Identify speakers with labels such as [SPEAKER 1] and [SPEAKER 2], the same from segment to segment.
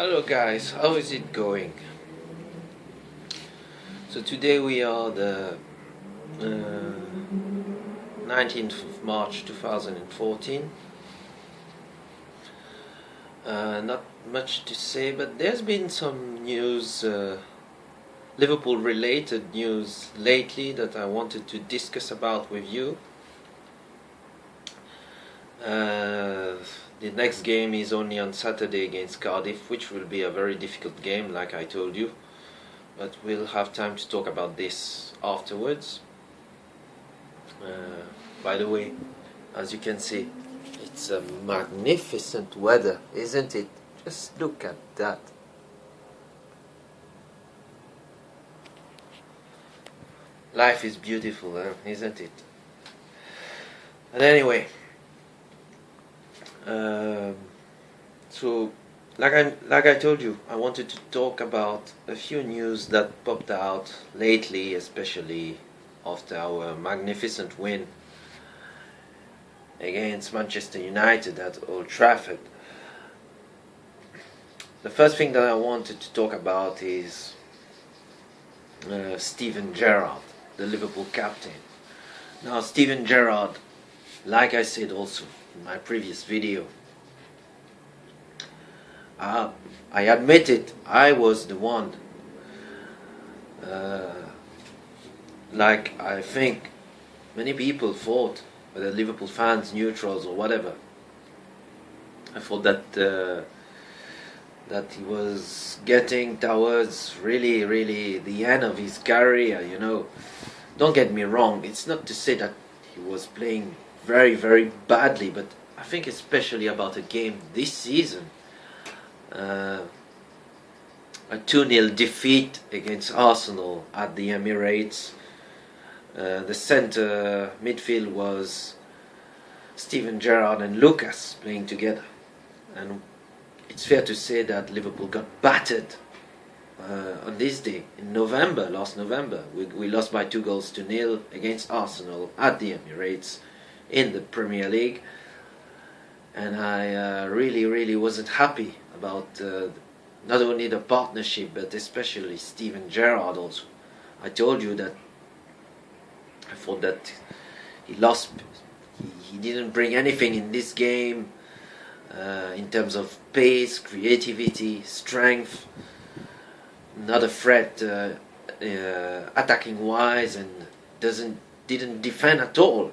[SPEAKER 1] Hello guys, how is it going? So today we are the 19th of March 2014. Not much to say, but there's been some news, Liverpool related news lately that I wanted to discuss about with you. The next game is only on Saturday against Cardiff, which will be a very difficult game, like I told you. But we'll have time to talk about this afterwards. By the way, as you can see, it's a magnificent weather, isn't it? Just look at that. Life is beautiful, isn't it? But anyway, so like I told you, I wanted to talk about a few news that popped out lately, especially after our magnificent win against Manchester United at Old Trafford. The first thing that I wanted to talk about is Steven Gerrard, the Liverpool captain. Now, Steven Gerrard, like I said also in my previous video, I admit it, I was the one, like I think many people thought, whether Liverpool fans, neutrals or whatever, I thought that that he was getting towards really the end of his career, you know. Don't get me wrong, it's not to say that he was playing very badly, but I think especially about a game this season, a 2-0 defeat against Arsenal at the Emirates. The centre midfield was Steven Gerrard and Lucas playing together, and it's fair to say that Liverpool got battered on this day in last November. We lost by 2-0 against Arsenal at the Emirates in the Premier League, and I really wasn't happy about not only the partnership but especially Steven Gerrard also. I told you that I thought that he lost, he didn't bring anything in this game in terms of pace, creativity, strength, not a threat attacking wise, and didn't defend at all.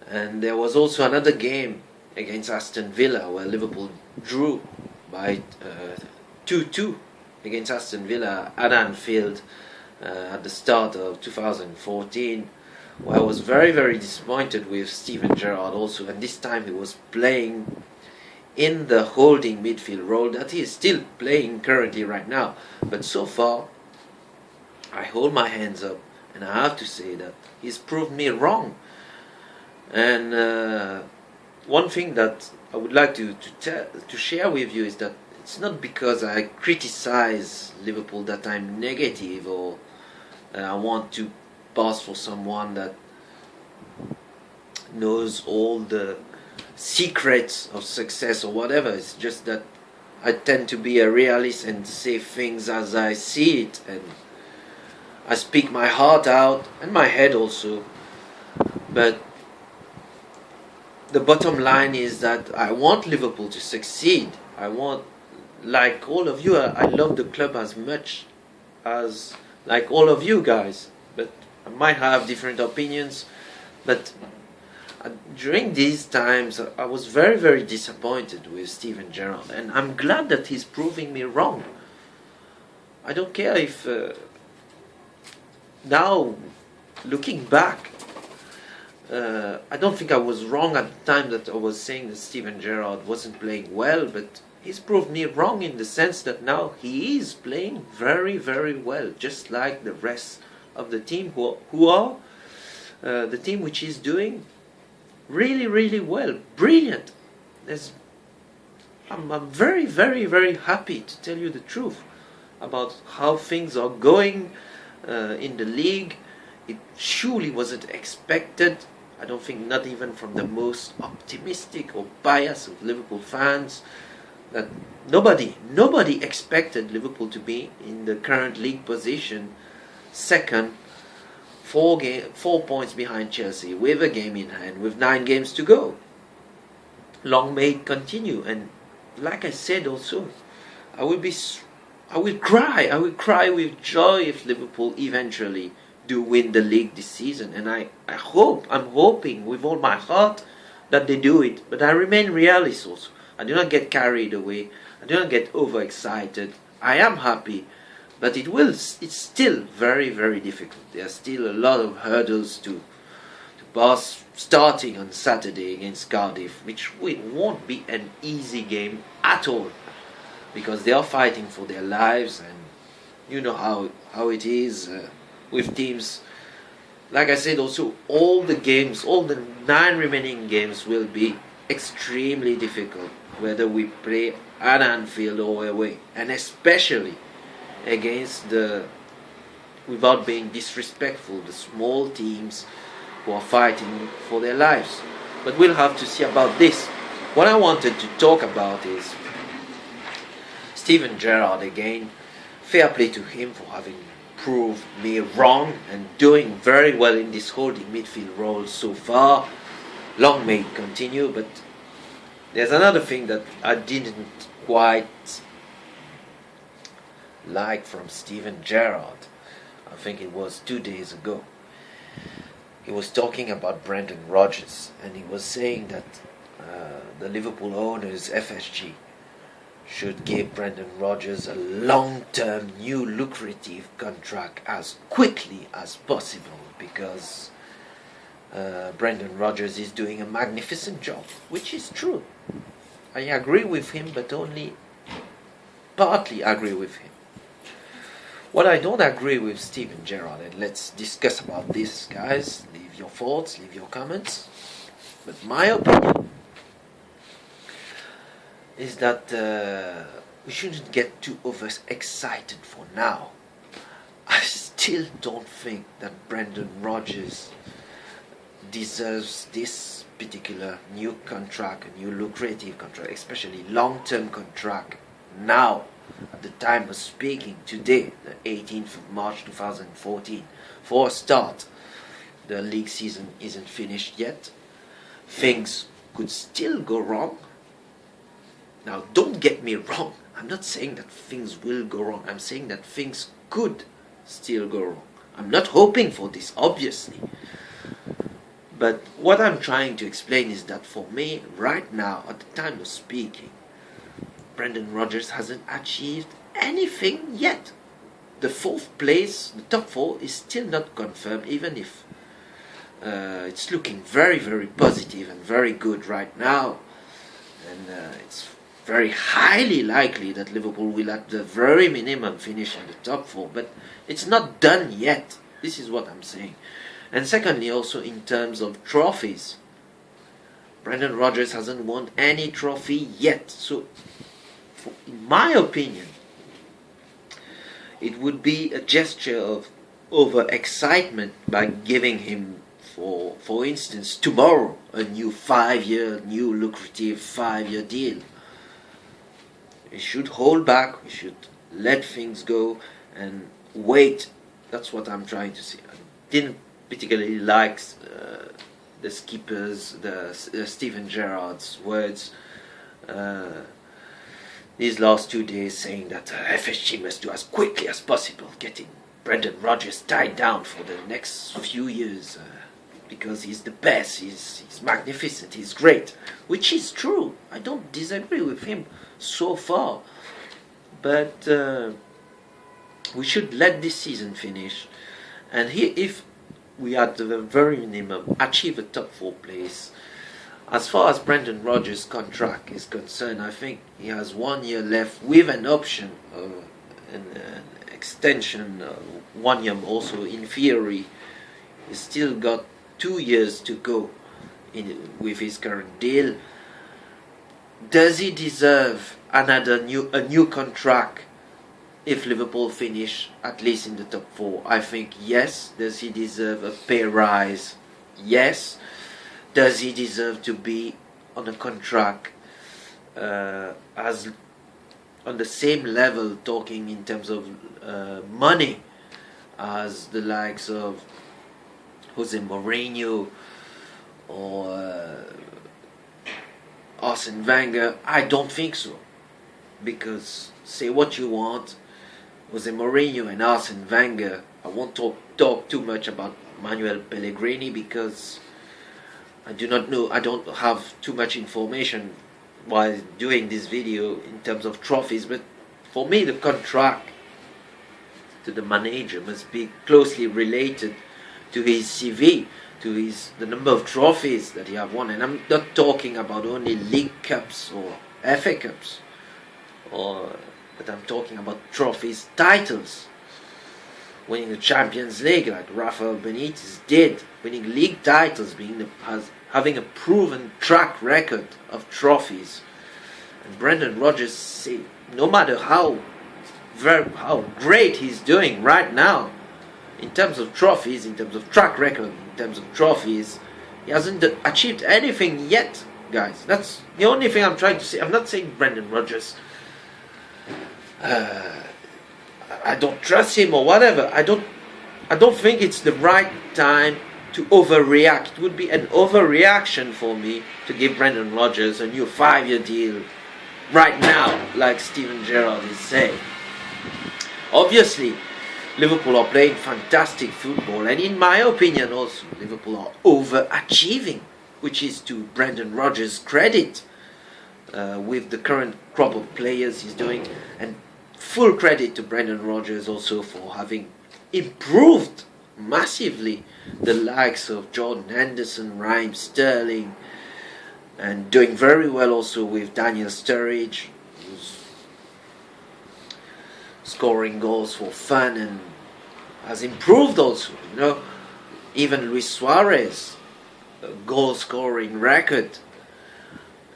[SPEAKER 1] And there was also another game against Aston Villa where Liverpool drew by 2-2 against Aston Villa at Anfield at the start of 2014, where I was very disappointed with Steven Gerrard also, and this time he was playing in the holding midfield role that he is still playing currently right now. But so far, I hold my hands up and I have to say that he's proved me wrong. And one thing that I would like to share with you is that it's not because I criticize Liverpool that I'm negative or I want to pass for someone that knows all the secrets of success or whatever. It's just that I tend to be a realist and say things as I see it, and I speak my heart out and my head also. But the bottom line is that I want Liverpool to succeed. I want, like all of you, I love the club as much as like all of you guys, but I might have different opinions. But during these times I was very disappointed with Steven Gerrard, and I'm glad that he's proving me wrong. I don't care if now looking back, I don't think I was wrong at the time that I was saying that Steven Gerrard wasn't playing well, but he's proved me wrong in the sense that now he is playing very well, just like the rest of the team who are the team which is doing really well, brilliant. I'm very happy, to tell you the truth, about how things are going in the league. It surely wasn't expected. I don't think, not even from the most optimistic or biased of Liverpool fans, that nobody expected Liverpool to be in the current league position, second, 4 points behind Chelsea, with a game in hand, with 9 games to go. Long may it continue, and like I said also, I will cry with joy if Liverpool eventually do win the league this season, and I'm hoping with all my heart that they do it. But I remain realist also. I do not get carried away. I do not get overexcited. I am happy, but it's still very, very difficult. There are still a lot of hurdles to pass, starting on Saturday against Cardiff, which won't be an easy game at all, because they are fighting for their lives, and you know how it is with teams. Like I said also, all the 9 remaining games will be extremely difficult, whether we play at Anfield or away, and especially against without being disrespectful, the small teams who are fighting for their lives. But we'll have to see about this. What I wanted to talk about is Steven Gerrard again. Fair play to him for having proved me wrong and doing very well in this holding midfield role so far. Long may it continue, but there's another thing that I didn't quite like from Steven Gerrard. I think it was 2 days ago. He was talking about Brendan Rodgers, and he was saying that the Liverpool owners, FSG, should give Brendan Rodgers a long-term, new lucrative contract as quickly as possible, because Brendan Rodgers is doing a magnificent job, which is true. I agree with him, but only partly agree with him. What I don't agree with Steven Gerrard, and let's discuss about this, guys. Leave your thoughts, leave your comments. But my opinion is that we shouldn't get too overexcited for now. I still don't think that Brendan Rodgers deserves this particular new contract, a new lucrative contract, especially long-term contract now, at the time of speaking, today, the 18th of March 2014. For a start, the league season isn't finished yet. Things could still go wrong. Now, don't get me wrong. I'm not saying that things will go wrong. I'm saying that things could still go wrong. I'm not hoping for this, obviously. But what I'm trying to explain is that for me, right now, at the time of speaking, Brendan Rodgers hasn't achieved anything yet. The 4th place, the top 4, is still not confirmed, even if it's looking very, very positive and very good right now. And it's very highly likely that Liverpool will at the very minimum finish in the top 4. But it's not done yet. This is what I'm saying. And secondly, also in terms of trophies, Brendan Rodgers hasn't won any trophy yet. So, in my opinion, it would be a gesture of over-excitement by giving him, for instance, tomorrow, a new new lucrative 5-year deal. We should hold back, we should let things go and wait. That's what I'm trying to say. I didn't particularly like the skipper's, Steven Gerrard's words these last 2 days, saying that FSG must do as quickly as possible, getting Brendan Rodgers tied down for the next few years, because he's the best, he's magnificent, he's great, which is true. I don't disagree with him so far, but we should let this season finish, and if we at the very minimum achieve a top 4 place. As far as Brendan Rodgers' contract is concerned, I think he has 1 year left with an option, an extension, 1 year also. In theory, he's still got 2 years to go with his current deal. Does he deserve a new contract if Liverpool finish at least in the top 4? I think yes. Does he deserve a pay rise? Yes. Does he deserve to be on a contract as on the same level, talking in terms of money, as the likes of Jose Mourinho or Arsene Wenger? I don't think so. Because, say what you want, Jose Mourinho and Arsene Wenger, I won't talk too much about Manuel Pellegrini because I do not know, I don't have too much information while doing this video in terms of trophies, but for me the contract to the manager must be closely related to his CV, to the number of trophies that he have won. And I'm not talking about only League Cups or FA Cups, but I'm talking about trophies, titles. Winning the Champions League like Rafael Benitez did, winning league titles, having a proven track record of trophies. And Brendan Rodgers, no matter how great he's doing right now in terms of trophies, in terms of track record, in terms of trophies, he hasn't achieved anything yet, guys. That's the only thing I'm trying to say. I'm not saying Brendan Rodgers, I don't trust him or whatever. I don't think it's the right time to overreact. It would be an overreaction for me to give Brendan Rodgers a new 5-year deal right now, like Steven Gerrard is saying. Obviously, Liverpool are playing fantastic football, and in my opinion also, Liverpool are overachieving, which is to Brendan Rodgers' credit, with the current crop of players he's doing, and full credit to Brendan Rodgers also for having improved massively the likes of Jordan Henderson, Raheem Sterling, and doing very well also with Daniel Sturridge, who's scoring goals for fun and has improved also. Even Luis Suarez, a goal scoring record,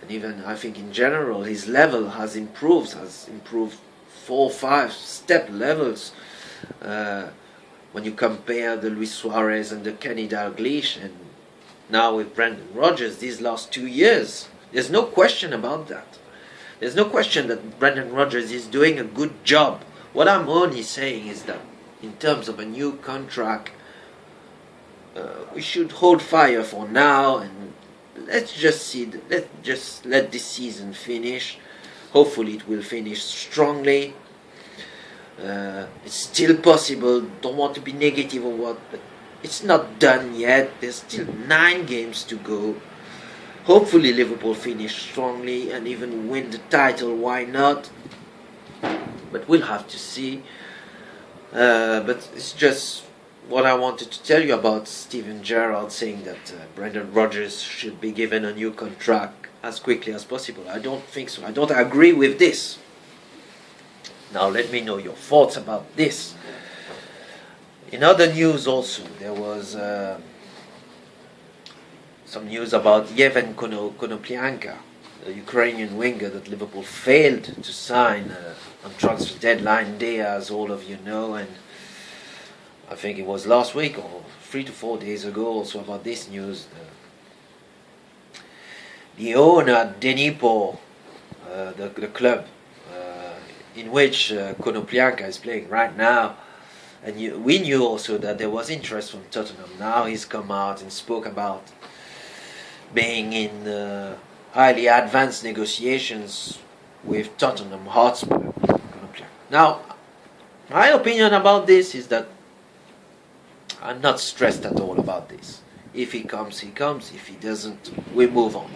[SPEAKER 1] and even I think in general his level has improved 4-5 step levels when you compare the Luis Suarez and the Kenny Dalglish, and now with Brendan Rodgers these last 2 years. There's no question about that. There's no question that Brendan Rodgers is doing a good job. What I'm only saying is that in terms of a new contract, we should hold fire for now, and let's just let this season finish. Hopefully it will finish strongly. It's still possible. Don't want to be negative or what, but it's not done yet. There's still 9 games to go. Hopefully Liverpool finish strongly and even win the title. Why not? But we'll have to see. But it's just what I wanted to tell you about Steven Gerrard saying that Brendan Rodgers should be given a new contract as quickly as possible. I don't think so. I don't agree with this. Now let me know your thoughts about this. In other news also, there was some news about Yevhen Konoplyanka, the Ukrainian winger that Liverpool failed to sign on transfer deadline day, as all of you know, and I think it was last week or 3 to 4 days ago also about this news. The owner, Dnipro, the club in which Konoplyanka is playing right now, and we knew also that there was interest from Tottenham. Now he's come out and spoke about being in highly advanced negotiations with Tottenham Hotspur. Now, my opinion about this is that I'm not stressed at all about this. If he comes, he comes. If he doesn't, we move on.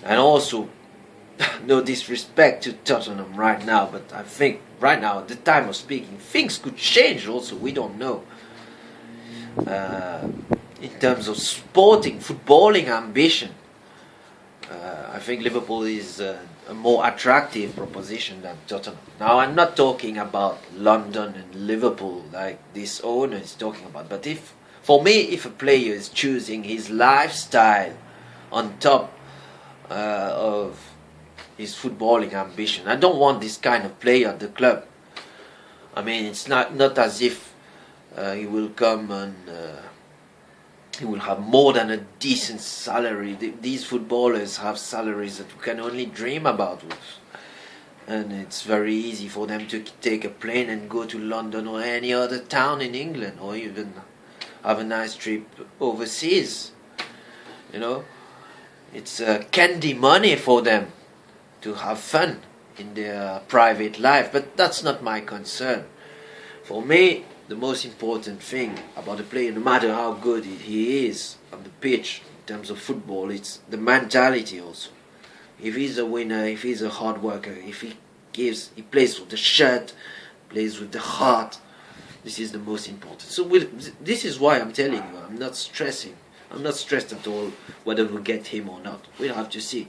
[SPEAKER 1] And also, no disrespect to Tottenham right now, but I think right now, at the time of speaking, things could change also. We don't know. In terms of footballing ambition, I think Liverpool is a more attractive proposition than Tottenham. Now, I'm not talking about London and Liverpool like this owner is talking about, but for me, if a player is choosing his lifestyle on top of his footballing ambition, I don't want this kind of player at the club. I mean, it's not as if he will come and he will have more than a decent salary. These footballers have salaries that we can only dream about. and it's very easy for them to take a plane and go to London or any other town in England, or even have a nice trip overseas. You know, it's candy money for them to have fun in their private life, but that's not my concern. For me, the most important thing about a player, no matter how good he is on the pitch in terms of football, it's the mentality also. If he's a winner, if he's a hard worker, if he plays with the shirt, plays with the heart, this is the most important. So this is why I'm telling you, I'm not stressing. I'm not stressed at all whether we'll get him or not. We'll have to see.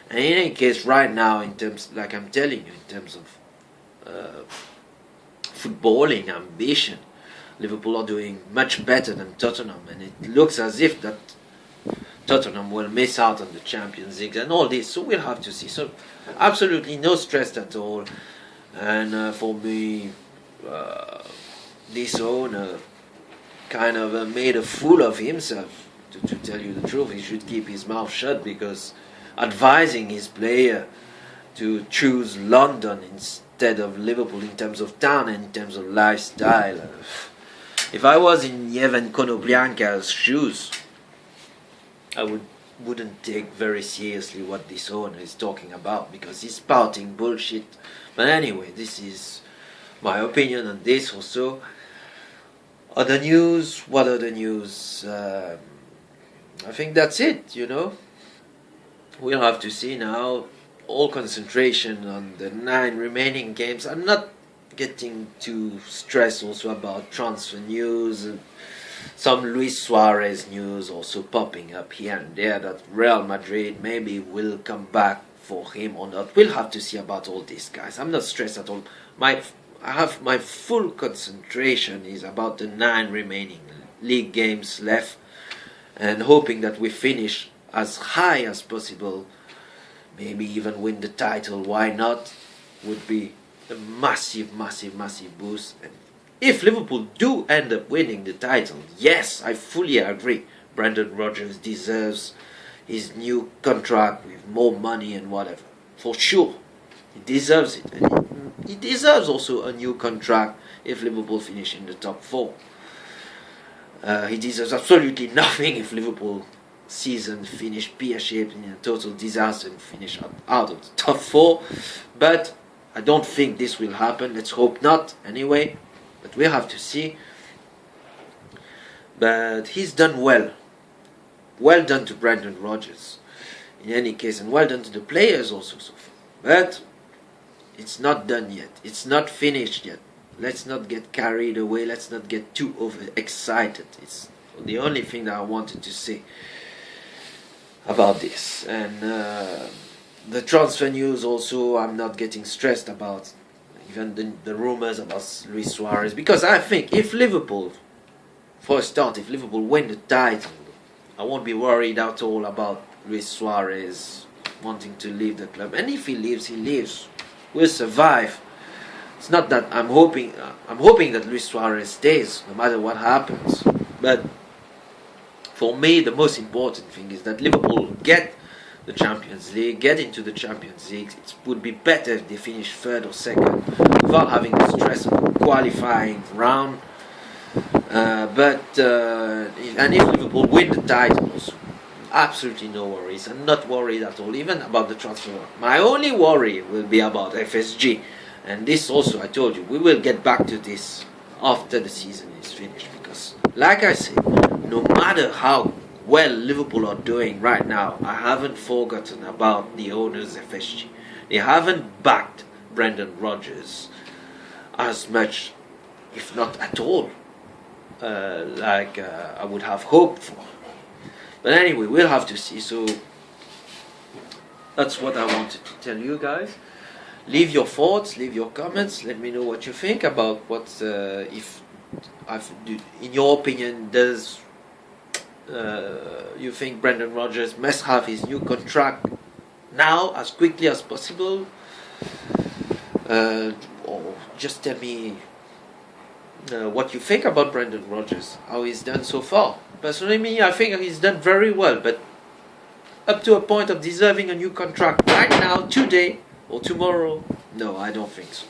[SPEAKER 1] And in any case, right now, in terms, like I'm telling you, in terms of footballing ambition, Liverpool are doing much better than Tottenham, and it looks as if that Tottenham will miss out on the Champions League and all this. So we'll have to see. So absolutely no stress at all. And for me, this owner kind of made a fool of himself. To tell you the truth, he should keep his mouth shut, because advising his player to choose London instead of Liverpool in terms of town and in terms of lifestyle. If I was in Yevan Konoplyanka's shoes, I wouldn't take very seriously what this owner is talking about, because he's spouting bullshit. But anyway, this is my opinion on this also. Other news? What other news? I think that's it, you know. We'll have to see now. All concentration on the 9 remaining games. I'm not getting too stressed also about transfer news. Some Luis Suarez news also popping up here and there, that Real Madrid maybe will come back for him or not. We'll have to see about all these guys. I'm not stressed at all. I have my full concentration is about the 9 remaining league games left, and hoping that we finish as high as possible, maybe even win the title. Why not? Would be a massive, massive, massive boost. And if Liverpool do end up winning the title, yes, I fully agree. Brendan Rodgers deserves his new contract with more money and whatever. For sure. He deserves it. And he deserves also a new contract if Liverpool finish in the top 4. He deserves absolutely nothing if Liverpool season finish pear-shaped in a total disaster and finish out of the top 4. But I don't think this will happen. Let's hope not anyway. But we'll have to see. But he's done well. Well done to Brendan Rodgers in any case, and well done to the players also so far. But it's not done yet. It's not finished yet. Let's not get carried away. Let's not get too overexcited. It's the only thing that I wanted to say about this. And the transfer news also, I'm not getting stressed about, even the rumors about Luis Suarez, because I think if Liverpool, for a start, if Liverpool win the title, I won't be worried at all about Luis Suarez wanting to leave the club. And if he leaves, he leaves. We'll survive. It's not that I'm hoping that Luis Suarez stays no matter what happens. But for me, the most important thing is that Liverpool get the Champions League, get into the Champions League. It would be better if they finish 3rd or 2nd without having the stress of the qualifying round. And if Liverpool win the title also, absolutely no worries. I'm not worried at all, even about the transfer. My only worry will be about FSG. And this also, I told you, we will get back to this after the season is finished. Because, like I said, no matter how well Liverpool are doing right now, I haven't forgotten about the owners FSG. They haven't backed Brendan Rodgers as much, if not at all, like I would have hoped for. But anyway, we'll have to see. So that's what I wanted to tell you guys. Leave your thoughts, leave your comments. Let me know what you think about what, if in your opinion, does you think Brendan Rodgers must have his new contract now, as quickly as possible? Or just tell me what you think about Brendan Rodgers, how he's done so far. Personally, me, I think he's done very well, but up to a point of deserving a new contract right now, today or tomorrow, No, I don't think so.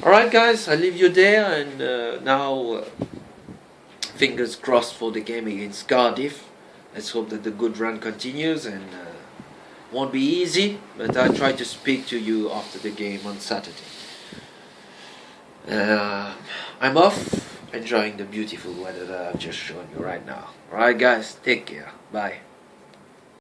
[SPEAKER 1] Alright guys, I leave you there, and now fingers crossed for the game against Cardiff. Let's hope that the good run continues, and won't be easy, but I'll try to speak to you after the game on Saturday. I'm off, enjoying the beautiful weather that I've just shown you right now. Alright guys, take care. Bye.